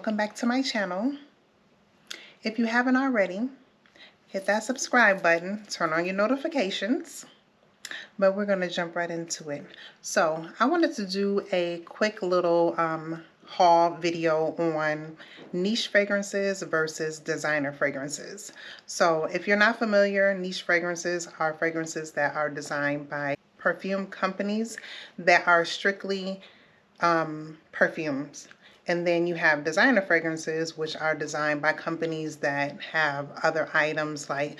welcome back to my channel. If you haven't already, hit that subscribe button, turn on your notifications, but we're going to jump right into it. So I wanted to do a quick little haul video on niche fragrances versus designer fragrances. So if you're not familiar, niche fragrances are fragrances that are designed by perfume companies that are strictly perfumes. And then you have designer fragrances, which are designed by companies that have other items like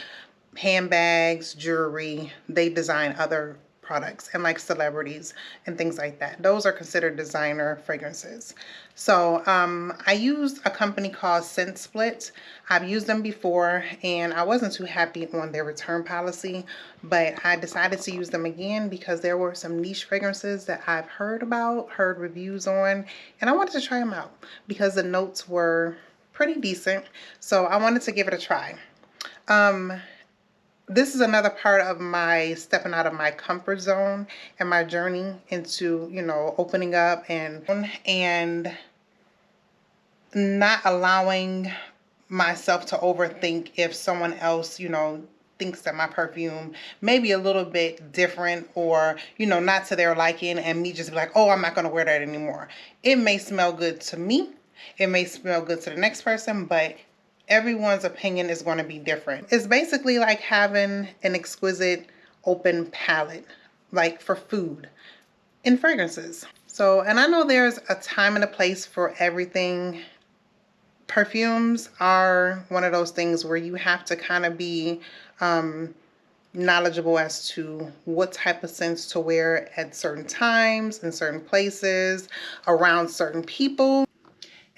handbags, jewelry. They design other products, and like celebrities and things like that. Those are considered designer fragrances. So I used a company called Scent Split. I've used them before and I wasn't too happy on their return policy, but I decided to use them again because there were some niche fragrances that I've heard about, heard reviews on, and I wanted to try them out because the notes were pretty decent. So I wanted to give it a try. This is another part of my stepping out of my comfort zone and my journey into, you know, opening up and not allowing myself to overthink if someone else, you know, thinks that my perfume may be a little bit different or, you know, not to their liking, and me just be like, oh, I'm not going to wear that anymore. It may smell good to me. It may smell good to the next person, but everyone's opinion is going to be different. It's basically like having an exquisite open palette, like for food in fragrances. So, and I know there's a time and a place for everything. Perfumes are one of those things where you have to kind of be knowledgeable as to what type of scents to wear at certain times, in certain places, around certain people.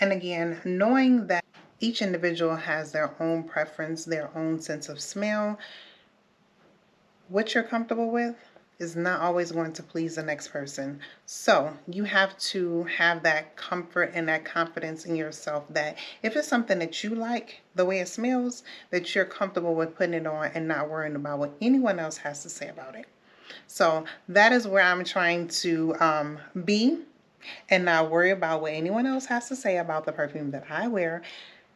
And again, knowing that each individual has their own preference, their own sense of smell. What you're comfortable with is not always going to please the next person. So you have to have that comfort and that confidence in yourself that if it's something that you like, the way it smells, that you're comfortable with putting it on and not worrying about what anyone else has to say about it. So that is where I'm trying to be, and not worry about what anyone else has to say about the perfume that I wear.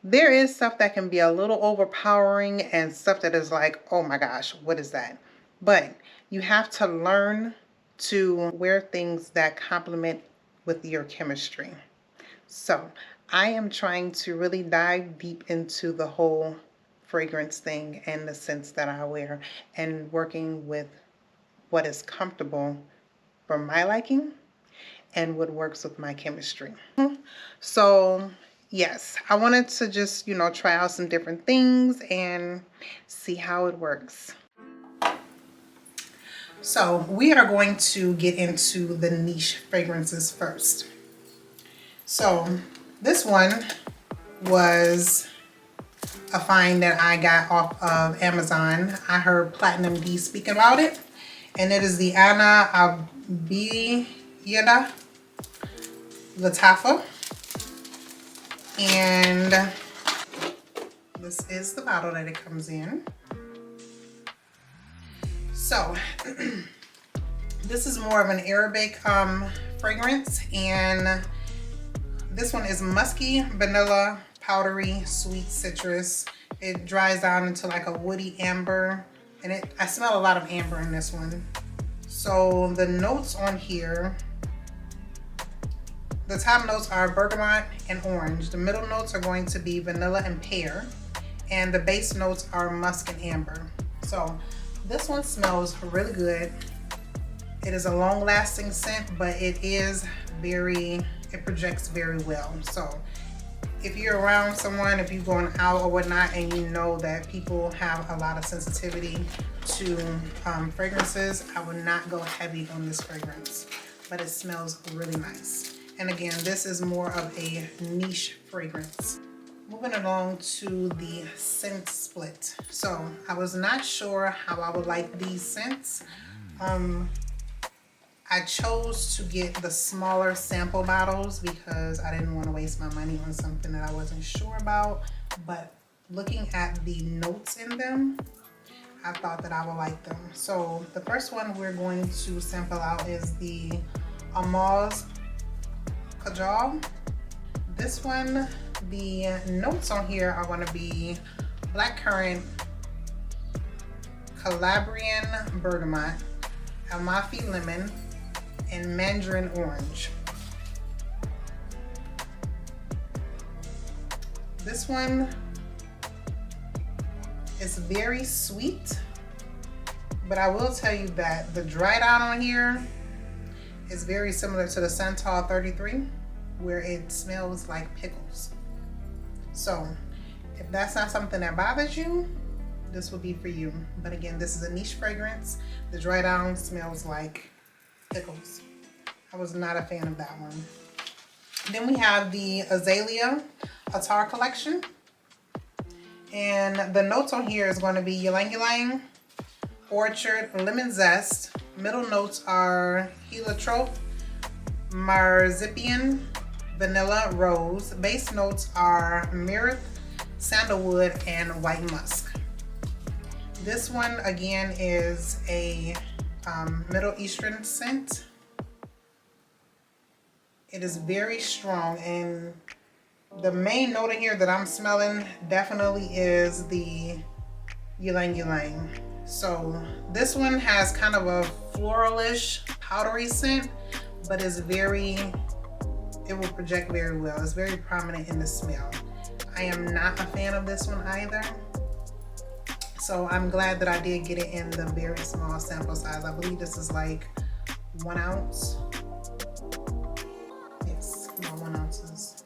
There is stuff that can be a little overpowering and stuff that is like, oh my gosh, what is that? But you have to learn to wear things that complement with your chemistry. So I am trying to really dive deep into the whole fragrance thing and the scents that I wear and working with what is comfortable for my liking and what works with my chemistry. So yes, I wanted to just, you know, try out some different things and see how it works. So we are going to get into the niche fragrances first. So this one was a find that I got off of Amazon. I heard Platinum D speak about it, and it is the Anna Abiyada Latafa. And this is the bottle that it comes in. So this is more of an Arabic fragrance, and this one is musky, vanilla, powdery, sweet citrus. It dries down into like a woody amber, and I smell a lot of amber in this one. So the notes on here, the top notes are bergamot and orange. The middle notes are going to be vanilla and pear. And the base notes are musk and amber. So this one smells really good. It is a long-lasting scent, but it projects very well. So if you're around someone, if you're going out or whatnot, and you know that people have a lot of sensitivity to fragrances, I would not go heavy on this fragrance, but it smells really nice. And again, this is more of a niche fragrance. Moving along to the scent split. So I was not sure how I would like these scents. I chose to get the smaller sample bottles because I didn't want to waste my money on something that I wasn't sure about. But looking at the notes in them, I thought that I would like them. So the first one we're going to sample out is the Almaz Kajal. This one The notes on here are going to be blackcurrant, Calabrian bergamot, Amalfi lemon, and mandarin orange. This one is very sweet, but I will tell you that the dry down on here is very similar to the Santal 33, where it smells like pickles. So if that's not something that bothers you, this will be for you. But again, this is a niche fragrance. The dry down smells like pickles. I was not a fan of that one. Then we have the Azelea Attar collection. And the notes on here is going to be ylang ylang, orchard, lemon zest. Middle notes are heliotrope, marzipan, vanilla, rose. Base notes are myrrh, sandalwood, and white musk. This one again is a Middle Eastern scent. It is very strong, and the main note in here that I'm smelling definitely is the ylang ylang. So this one has kind of a floralish, powdery scent, but is very, it will project very well. It's very prominent in the smell. I am not a fan of this one either. So I'm glad that I did get it in the very small sample size. I believe this is like 1 ounce. Yes, about 1 ounces.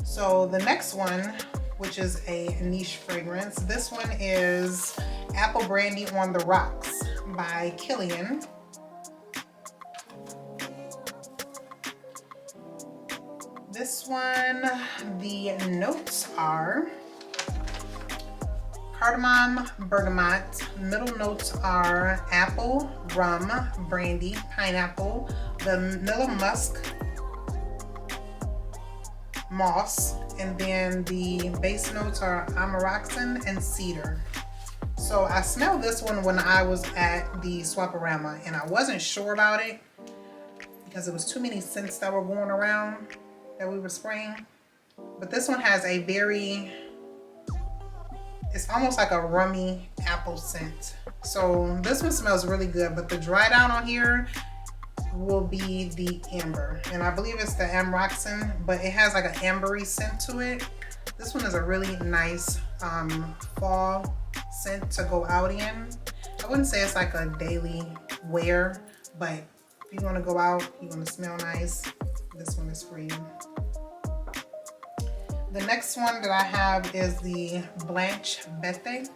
So the next one, which is a niche fragrance, this one is Apple Brandy on the Rocks by Kilian. This one, the notes are cardamom, bergamot. Middle notes are apple, rum, brandy, pineapple, vanilla musk, moss, and then the base notes are amaranthine and cedar. So I smelled this one when I was at the Swaparama, and I wasn't sure about it because it was too many scents that were going around that we were spraying. But this one has a very, it's almost like a rummy apple scent. So this one smells really good, but the dry down on here will be the amber. And I believe it's the amaranthine, but it has like an ambery scent to it. This one is a really nice fall scent to go out in. I wouldn't say it's like a daily wear, but if you want to go out, you want to smell nice, this one is for you. The next one that I have is the Blanche Bete.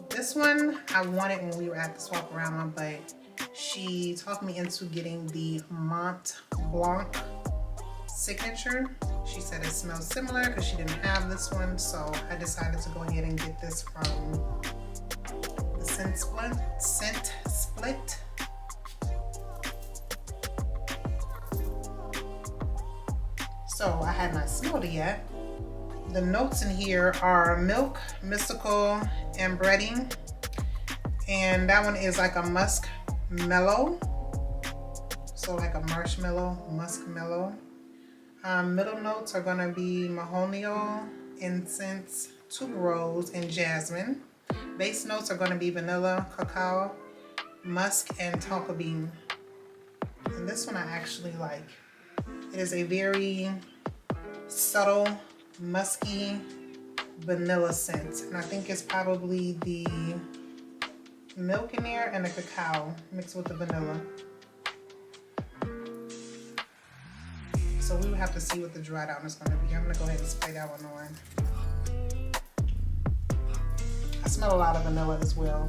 This one I wanted when we were at the Swaparama, but she talked me into getting the Mont Blanc signature. She said it smells similar because she didn't have this one, so I decided to go ahead and get this from the Scent Split. So I had not smelled it yet. The notes in here are milk, mystical, and breading. And that one is like a musk mellow. So like a marshmallow, musk mellow. Middle notes are gonna be mahogany, incense, tuberose, and jasmine. Base notes are gonna be vanilla, cacao, musk, and tonka bean. And this one I actually like. It is a very subtle, musky vanilla scent. And I think it's probably the milk in there and the cacao mixed with the vanilla. So we would have to see what the dry down is going to be. I'm going to go ahead and spray that one on. I smell a lot of vanilla as well.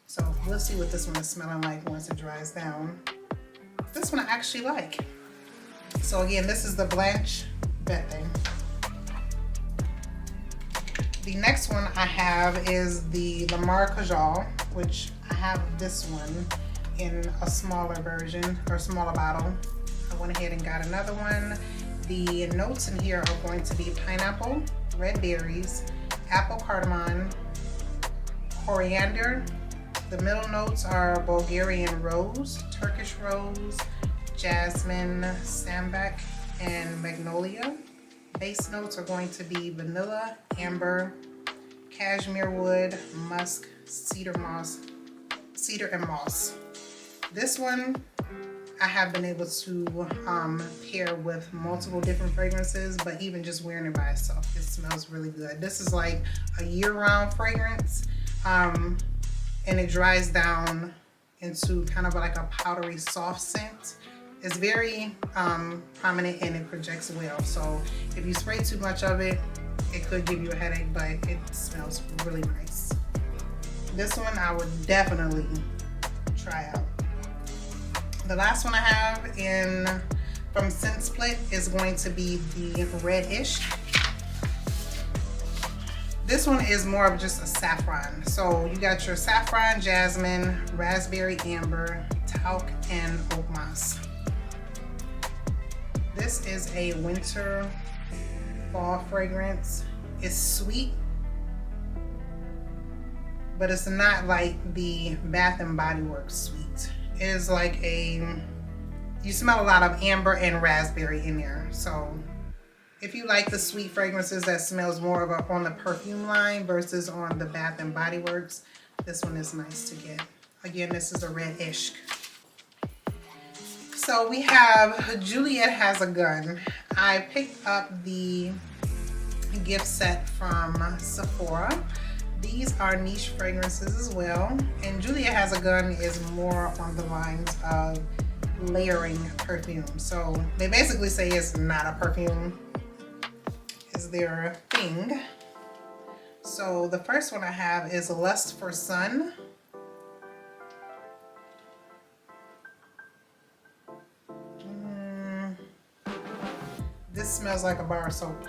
So we'll see what this one is smelling like once it dries down. This one I actually like. So again, this is the Blanche Bete. The next one I have is the Lamar By Kajal, which I have this one in a smaller version or smaller bottle. I went ahead and got another one. The notes in here are going to be pineapple, red berries, apple cardamom, coriander. The middle notes are Bulgarian rose, Turkish rose, jasmine, sambac, and magnolia. Base notes are going to be vanilla, amber, cashmere wood, musk, cedar and moss. This one I have been able to pair with multiple different fragrances, but even just wearing it by itself, it smells really good. This is like a year-round fragrance, and it dries down into kind of like a powdery soft scent. It's very prominent and it projects well. So if you spray too much of it, it could give you a headache, but it smells really nice. This one I would definitely try out. The last one I have from Scent Split is going to be the Red Ishq. This one is more of just a saffron. So you got your saffron, jasmine, raspberry amber, talc, and oak moss. This is a winter fall fragrance. It's sweet, but it's not like the Bath and Body Works sweet. It is like you smell a lot of amber and raspberry in there. So if you like the sweet fragrances that smells more of on the perfume line versus on the Bath and Body Works, this one is nice to get. Again, this is a Red Ishq. So we have Juliette Has a Gun. I picked up the gift set from Sephora. These are niche fragrances as well. And Juliette Has a Gun is more on the lines of layering perfume. So they basically say it's not a perfume, it's their thing. So the first one I have is Lust for Sun. This smells like a bar of soap.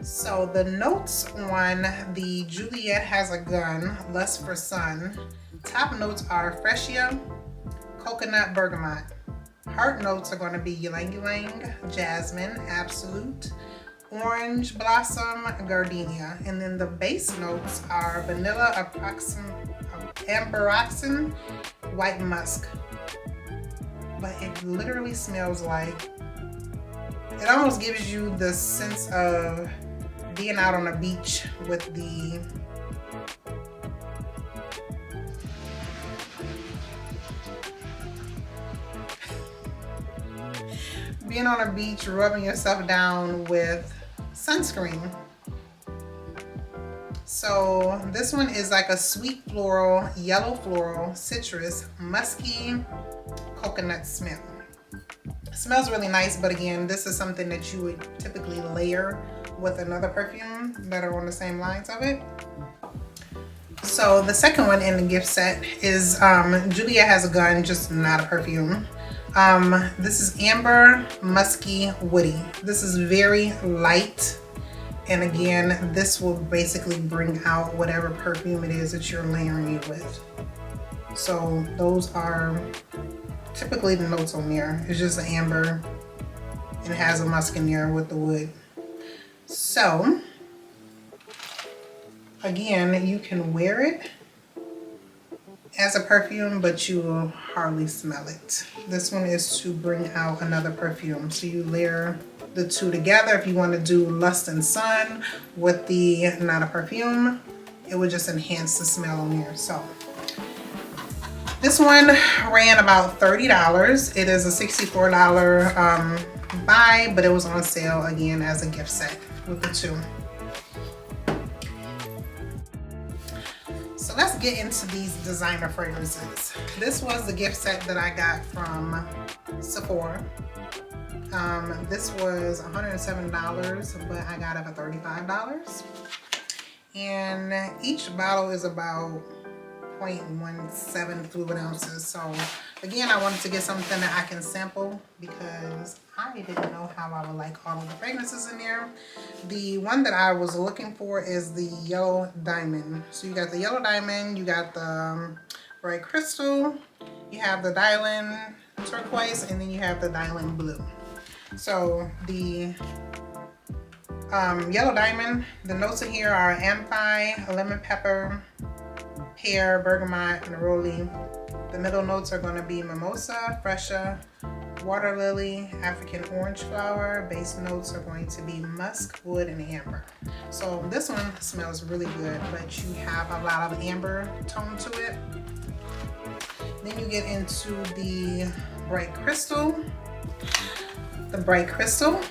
So the notes on the Juliette Has a Gun, Lust for Sun, top notes are freesia, coconut, bergamot. Heart notes are going to be ylang ylang, jasmine, absolute, orange blossom, gardenia. And then the base notes are vanilla, amberoxan, white musk. But it literally smells like, it almost gives you the sense of being out on the beach with being on a beach, rubbing yourself down with sunscreen. So this one is like a sweet floral, yellow floral, citrus, musky, coconut smell. It smells really nice, but again, this is something that you would typically layer with another perfume that are on the same lines of it. So the second one in the gift set is Juliette Has a Gun, just not a perfume. This is amber, musky, woody. This is very light. And again, this will basically bring out whatever perfume it is that you're layering it with. So those are typically the notes on there. It's just the amber and it has a musk in there with the wood. So again, you can wear it as a perfume, but you will hardly smell it. This one is to bring out another perfume. So you layer the two together. If you want to do Lust and Sun with the not a perfume, it would just enhance the smell on there. So this one ran about $30. It is a $64 buy, but it was on sale again as a gift set with the two. So let's get into these designer fragrances. This was the gift set that I got from Sephora. This was $107, but I got it for $35. And each bottle is about 0.17 fluid ounces. So again, I wanted to get something that I can sample because I didn't know how I would like all of the fragrances in there. The one that I was looking for is the Yellow Diamond. So you got the Yellow Diamond, you got the Bright Crystal, you have the Dylan Turquoise, and then you have the Dylan Blue. So the Yellow Diamond, the notes in here are amphi, lemon pepper, pear, bergamot, neroli, The middle notes are going to be mimosa, freesia, water lily, African orange flower. Base notes are going to be musk, wood, and amber. So this one smells really good, but you have a lot of amber tone to it. Then you get into the bright crystal. The bright crystal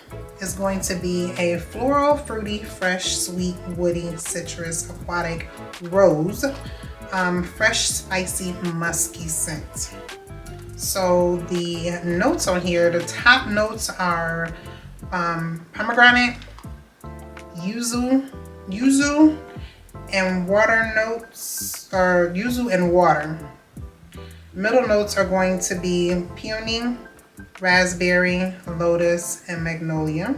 is going to be a floral, fruity, fresh, sweet, woody, citrus, aquatic, rose, fresh, spicy, musky scent. So the notes on here, the top notes are pomegranate, yuzu, and water notes, or yuzu and water. Middle notes are going to be peony, raspberry, lotus, and magnolia.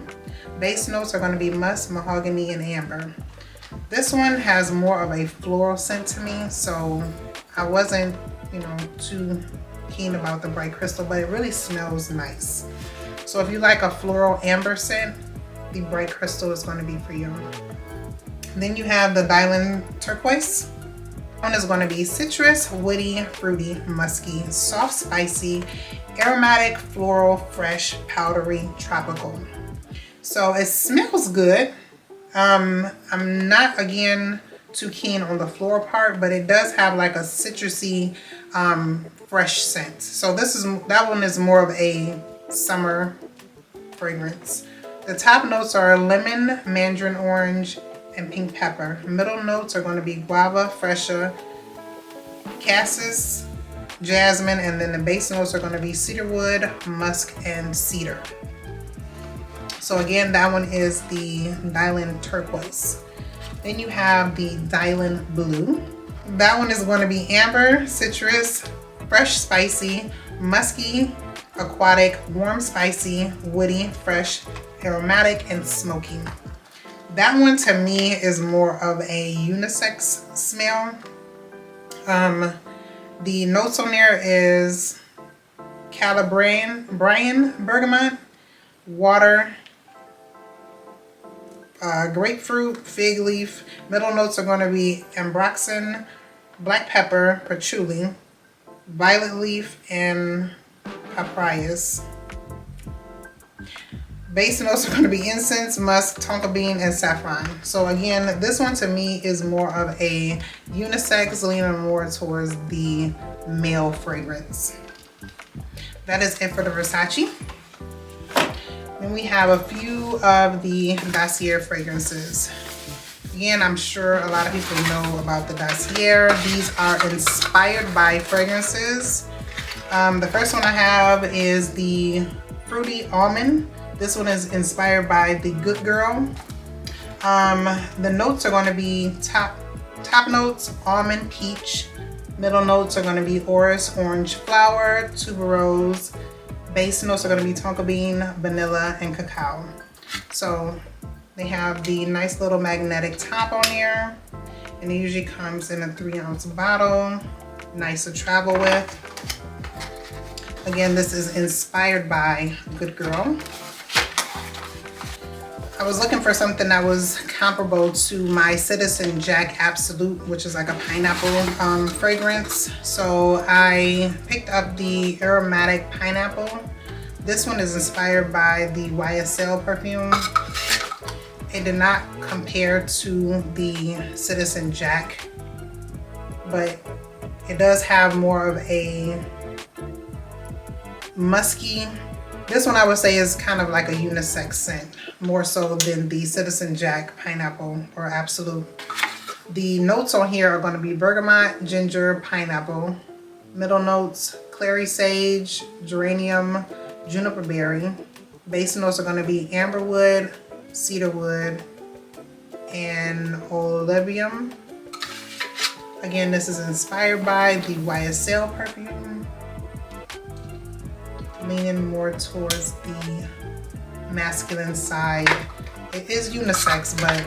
Base notes are going to be musk, mahogany, and amber. This one has more of a floral scent to me, so I wasn't, too keen about the bright crystal, but it really smells nice. So if you like a floral amber scent, the bright crystal is going to be for you. Then you have the Diamond Turquoise. One is going to be citrus, woody, fruity, musky, soft, spicy, aromatic, floral, fresh, powdery, tropical. So it smells good. I'm not, again, too keen on the floral part, but it does have like a citrusy, fresh scent. So that one is more of a summer fragrance. The top notes are lemon, mandarin orange, and pink pepper. Middle notes are going to be guava, freesia, cassis, jasmine, and then the base notes are going to be cedarwood, musk, and cedar. So again, that one is the Diamond Turquoise. Then you have the Diamond Blue. That one is going to be amber, citrus, fresh, spicy, musky, aquatic, warm, spicy, woody, fresh, aromatic, and smoky. That one to me is more of a unisex smell. The notes on there is Calibrian, bergamot, water, grapefruit, fig leaf. Middle notes are going to be ambroxan, black pepper, patchouli, violet leaf, and papayas. Base notes are going to be incense, musk, tonka bean, and saffron. So again, this one to me is more of a unisex, leaning more towards the male fragrance. That is it for the Versace. Then we have a few of the Dossier fragrances. Again, I'm sure a lot of people know about the Dossier. These are inspired by fragrances. The first one I have is the Fruity Almond. This one is inspired by the Good Girl. The notes are going to be top notes, almond, peach. Middle notes are going to be orris, orange flower, tuberose. Base notes are going to be tonka bean, vanilla, and cacao. So they have the nice little magnetic top on here. And it usually comes in a 3-ounce bottle. Nice to travel with. Again, this is inspired by Good Girl. I was looking for something that was comparable to my Citizen Jack Absolute, which is like a pineapple fragrance. So I picked up the Aromatic Pineapple. This one is inspired by the YSL perfume. It did not compare to the Citizen Jack, but it does have more of a musky. This one I would say is kind of like a unisex scent, more so than the Citizen Jack Pineapple or Absolute. The notes on here are going to be bergamot, ginger, pineapple. Middle notes, clary sage, geranium, juniper berry. Base notes are going to be amberwood, cedarwood, and olevium. Again, this is inspired by the YSL perfume. Leaning more towards the masculine side. It is unisex, but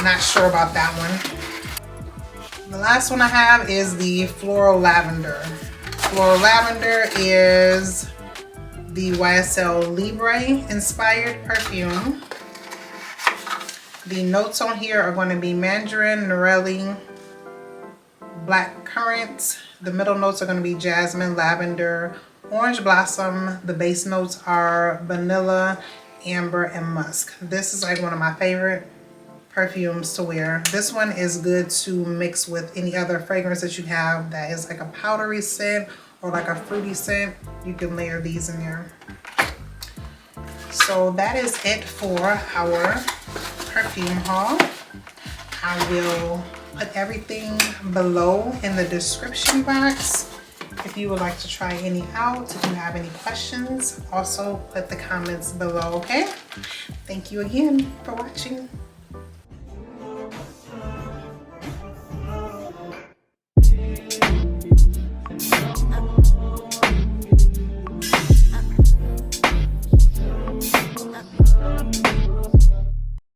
not sure about that one. The last one I have is the Floral Lavender. Floral Lavender is the YSL Libra inspired perfume. The notes on here are going to be mandarin, neroli, black currant, The middle notes are going to be jasmine, lavender, orange blossom. The base notes are vanilla, amber, and musk. This is like one of my favorite perfumes to wear. This one is good to mix with any other fragrance that you have that is like a powdery scent or like a fruity scent. You can layer these in there. So that is it for our perfume haul. I will put everything below in the description box if you would like to try any out. If you have any questions, also put the comments below, okay? Thank you again for watching.